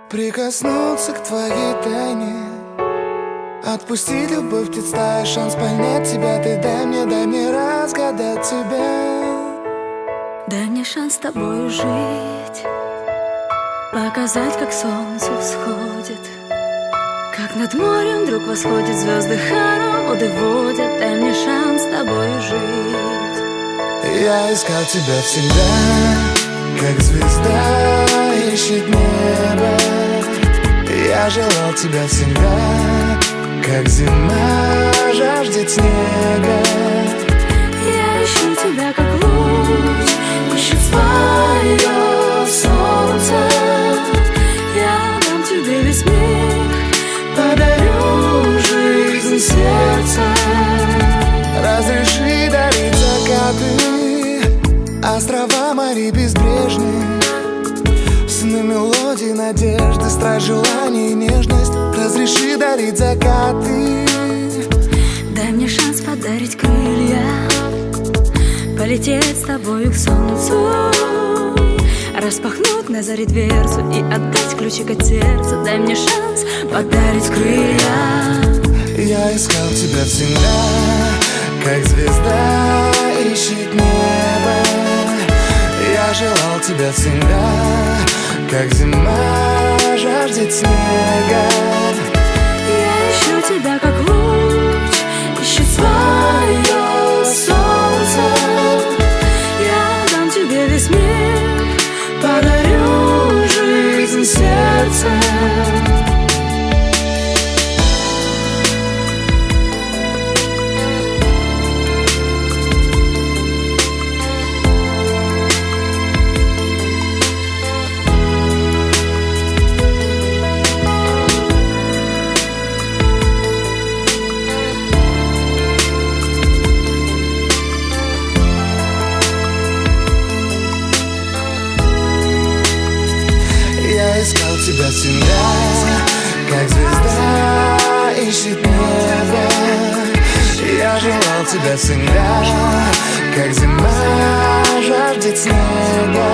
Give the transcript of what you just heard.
Прикоснуться к твоей тайне, отпустить любовь, представь шанс понять тебя. Ты дай мне разгадать тебя. Дай мне шанс с тобою жить, показать, как солнце всходит, как над морем вдруг восходят звезды, хороводы водят. Дай мне шанс с тобою жить. Я искал тебя всегда, как звезда ищет небо. Я желал тебя всегда, как зима жаждет снега. Я ищу тебя, как луч ищет свое солнце. Я дам тебе весь мир, подарю жизнь сердца. Разреши дарить закаты, острова, моря безбрежные, сны, мелодии, надежды, страсть, желание и нежность. Разреши дарить закаты. Дай мне шанс подарить крылья, полететь с тобою к солнцу, распахнуть на заре дверцу и отдать ключик от сердца. Дай мне шанс подарить крылья. Я искал тебя всегда, как звезда ищет небо. Я желал тебя всегда, как зима жаждет снега. Я ищу тебя, как луч ищет свое солнце. Я дам тебе весь мир, подарю жизнь сердца. Я искал тебя всегда, как звезда ищет небо. Я желал тебя всегда, как зима жаждет снега.